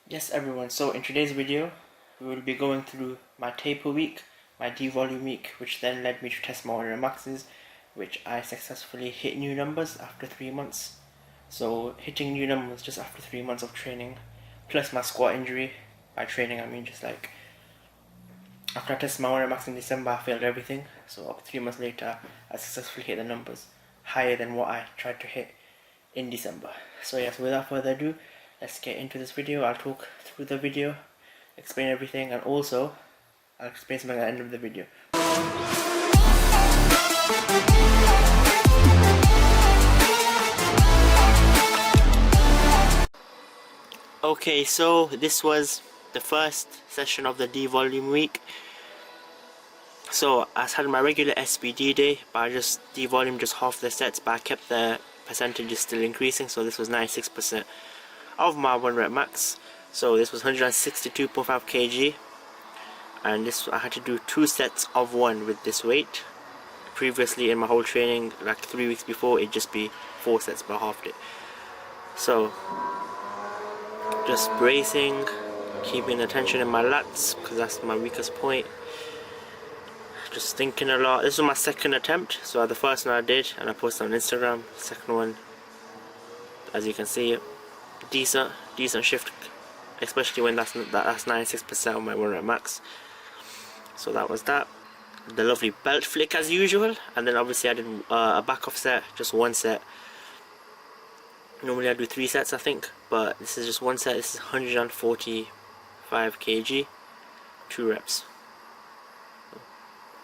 Yes everyone, so in today's video we will be going through my taper week, my devolume week, which then led me to test my 100 maxes, which I successfully hit new numbers after 3 months. So hitting new numbers just after 3 months of training, plus my squat injury. By training I mean just like after I tested my 100 max in December I failed everything, so up 3 months later I successfully hit the numbers higher than what I tried to hit in December. So yes, without further ado, let's get into this video. I'll talk through the video, explain everything, and also I'll explain something at the end of the video. Okay, so this was the first session of the devolume week. So I had my regular SBD day, but I just devolumed just half the sets, but I kept the percentages still increasing. So this was 96% of my 1 rep max. So this was 162.5 kg, and this I had to do 2 sets of 1 with this weight. Previously in my whole training, like 3 weeks before, it'd just be 4 sets, but I halved it. So just bracing, keeping the tension in my lats because that's my weakest point. Just thinking a lot. This was my second attempt, so the first one I did and I posted on Instagram. Second one, as you can see, decent shift, especially when that's 96% of my 1 rep max. So that was that. The lovely belt flick as usual, and then obviously I did a back off set, just 1 set. Normally I do 3 sets I think, but this is just 1 set. This is 145 kg, 2 reps.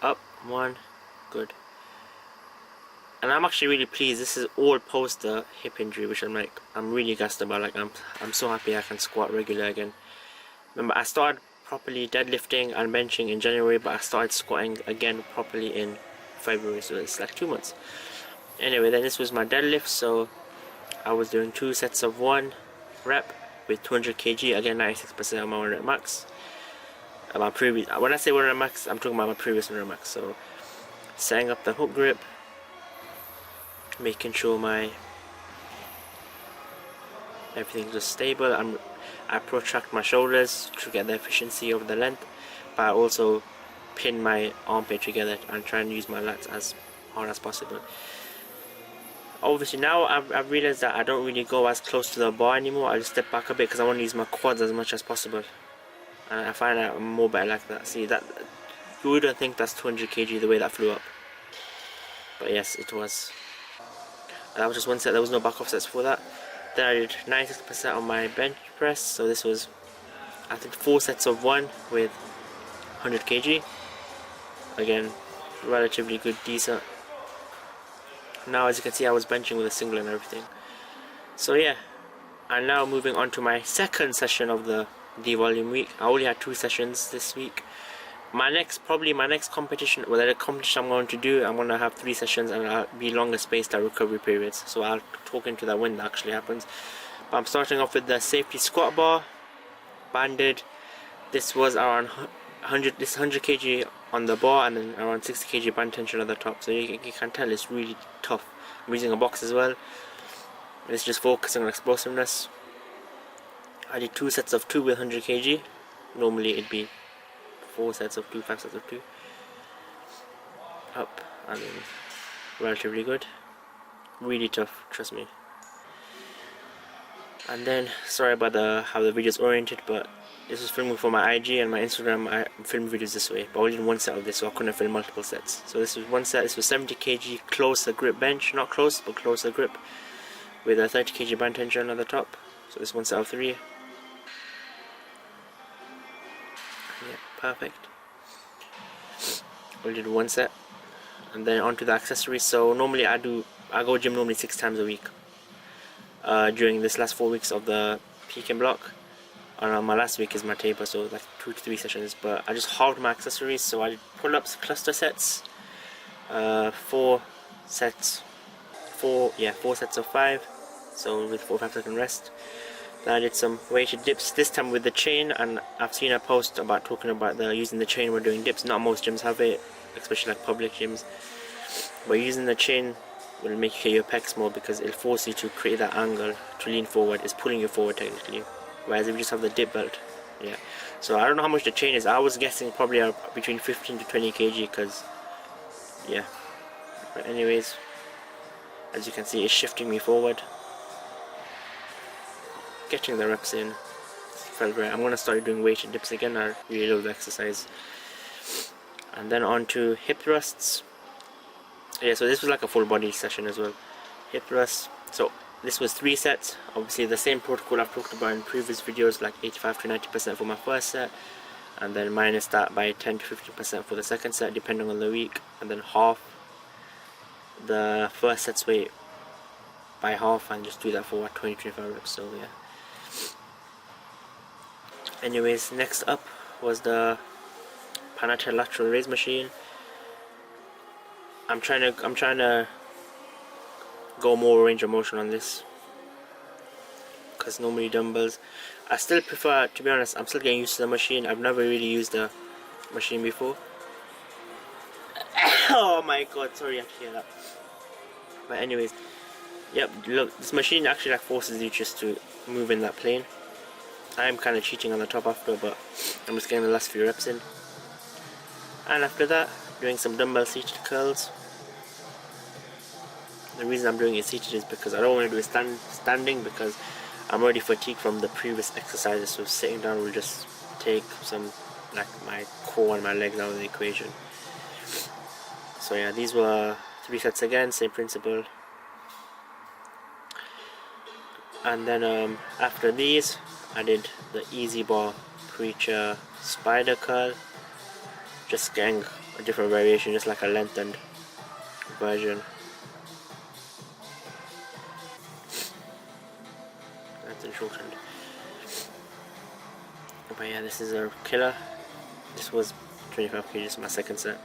Up, 1, good. And I'm actually really pleased. This is all post the hip injury, which I'm really gassed about. Like I'm so happy I can squat regular again. Remember, I started properly deadlifting and benching in January, but I started squatting again properly in February, so it's like 2 months. Anyway, then this was my deadlift, so I was doing 2 sets of 1 rep with 200 kg, again 96% of my 1 rep max. My previous, when I say 1 rep max, I'm talking about my previous 1 rep max. So setting up the hook grip, making sure my everything's just stable. I protract my shoulders to get the efficiency of the length, but I also pin my armpit together and try and use my lats as hard as possible. Obviously now I've realized that I don't really go as close to the bar anymore. I just step back a bit because I want to use my quads as much as possible, and I find that I'm more better like that. See, that you wouldn't think that's 200 kg the way that flew up, but yes, it was. That was just 1 set. There was no back off sets for that. Then I did 96% on my bench press, so this was I think 4 sets of 1 with 100 kg. Again, relatively good, decent. Now as you can see, I was benching with a single and everything. So yeah, and now moving on to my second session of the devolume week. I only had 2 sessions this week. Probably my next competition, well, the competition I'm going to do, I'm going to have 3 sessions and I'll be longer spaced at recovery periods. So I'll talk into that when that actually happens. But I'm starting off with the safety squat bar, banded. This was around 100 kg on the bar and then around 60 kg band tension at the top. So you can tell it's really tough. I'm using a box as well. It's just focusing on explosiveness. I did 2 sets of 2 with 100 kg. Normally it'd be 4 sets of 2, 5 sets of 2. Up, and then relatively good. Really tough, trust me. And then, sorry about how the video's oriented, but this was filming for my IG and my Instagram. I film videos this way, but I only did 1 set of this, so I couldn't film multiple sets. So this was 1 set. This was 70 kg closer grip bench, not close, but closer grip, with a 30 kg band tension at the top. So this 1 set of 3. Yeah, perfect. We did 1 set, and then onto the accessories. So normally I go gym normally 6 times a week. During this last 4 weeks of the peaking block, and my last week is my taper, so like 2 to 3 sessions. But I just halved my accessories, so I did pull-ups, cluster sets, 4 sets of 5, so with 4 or 5 second rest. Then I did some weighted dips, this time with the chain, and I've seen a post about talking about using the chain when doing dips. Not most gyms have it, especially like public gyms, but using the chain will make you hit your pecs more because it'll force you to create that angle to lean forward. It's pulling you forward technically. whereas if you just have the dip belt, yeah. So I don't know how much the chain is. I was guessing probably between 15 to 20 kg, because yeah. But anyways, as you can see, it's shifting me forward, getting the reps in. Felt great. I'm gonna start doing weight and dips again. I really love the exercise. And then on to hip thrusts. Yeah, so this was like a full body session as well. Hip thrusts. So this was 3 sets. Obviously the same protocol I've talked about in previous videos, like 85 to 90% for my first set, and then minus that by 10 to 15% for the second set, depending on the week, and then half the first set's weight by half, and just do that for 20-25 reps. So yeah. Anyways, next up was the Panache lateral raise machine. I'm trying to go more range of motion on this, because normally dumbbells, I still prefer, to be honest, I'm still getting used to the machine. I've never really used the machine before. Oh my god, sorry, I have to hear that. But anyways, yep, look, this machine actually like forces you just to move in that plane. I'm kind of cheating on the top after, but I'm just getting the last few reps in. And after that, doing some dumbbell seated curls. The reason I'm doing it seated is because I don't want to do it standing, because I'm already fatigued from the previous exercises. So sitting down will just take some, like, my core and my legs out of the equation. So yeah, these were 3 sets again, same principle. And then after these, I did the easy bar preacher spider curl, just getting a different variation, just like a lengthened version. Lengthened, shortened. But yeah, this is a killer. This was 25 kg, my second set.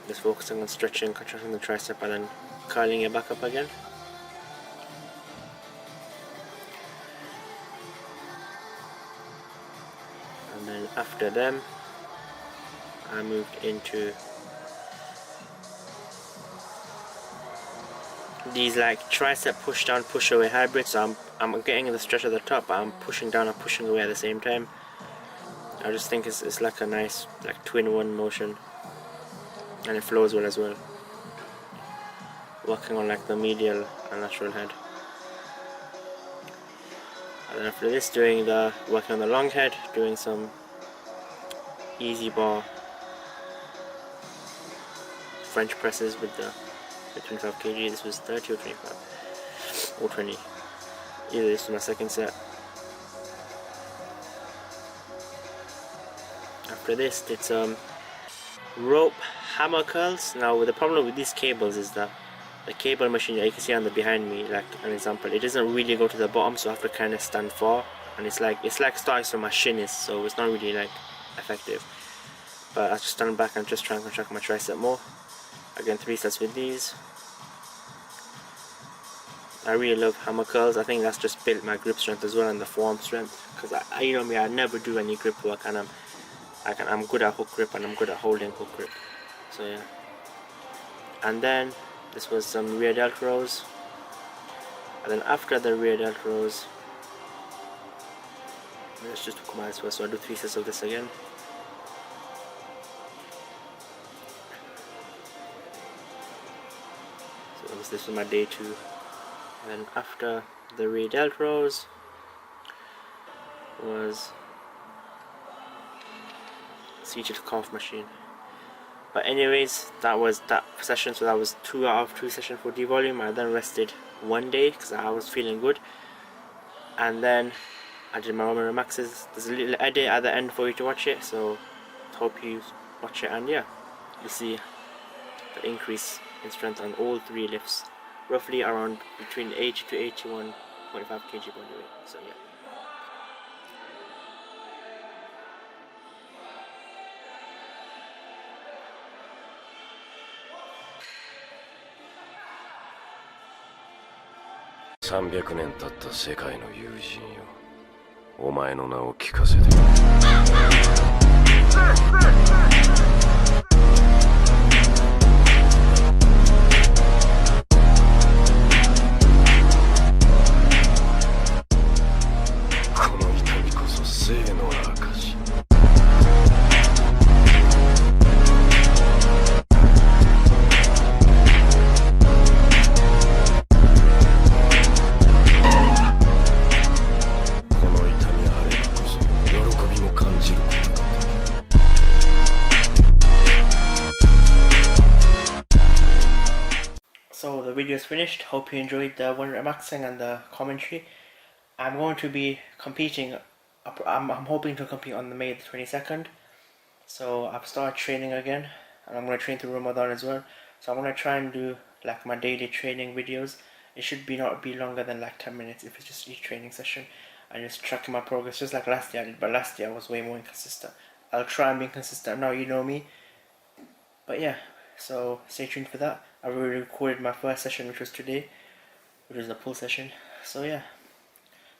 Just focusing on stretching, contracting the tricep, and then curling it back up again. And then after them, I moved into these like tricep push down, push away hybrids. So I'm getting the stretch at the top, but I'm pushing down and pushing away at the same time. I just think it's like a nice like twin-one motion, and it flows well as well. Working on like the medial and lateral head. And then after this, working on the long head, doing some easy bar French presses with the 25 kg. This was 30 or 25 or 20. Either this was my second set. After this, did some rope hammer curls. Now the problem with these cables is that the cable machine that you can see on the behind me, like an example, it doesn't really go to the bottom, so I have to kind of stand far, and it's like starting so my shin is, so it's not really like effective. But I just stand back and just try and contract my tricep more. Again, 3 sets with these. I really love hammer curls. I think that's just built my grip strength as well, and the forearm strength, because you know me, I never do any grip work, and I'm good at hook grip, and I'm good at holding hook grip. So yeah. And then this was some rear delt rows, and then after the rear delt rows, let's just come out this way. So I'll do 3 sets of this again. So this was my day 2. And then after the rear delt rows was seated calf machine. But anyways, that was that session. So that was 2 out of 2 sessions for devolume. I then rested 1 day because I was feeling good, and then I did my Roman relaxes. There's a little edit at the end for you to watch it, so hope you watch it, and yeah, you see the increase in strength on all 3 lifts, roughly around between 80 to 81.5 kg body weight. So yeah.300年経った世界の友人よ、お前の名を聞かせて。video is finished. Hope you enjoyed the 1 rep maxing and the commentary. I'm going to be competing. I'm hoping to compete on the May the 22nd. So I've started training again, and I'm going to train through Ramadan as well. So I'm going to try and do like my daily training videos. It should not be longer than like 10 minutes if it's just each training session, and just tracking my progress just like last year I did. But last year I was way more inconsistent. I'll try and be consistent now, you know me. But yeah, so stay tuned for that. I already recorded my first session, which was today, which was the pull session. So yeah,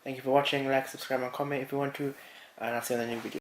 thank you for watching. Like, subscribe and comment if you want to, and I'll see you in the new video.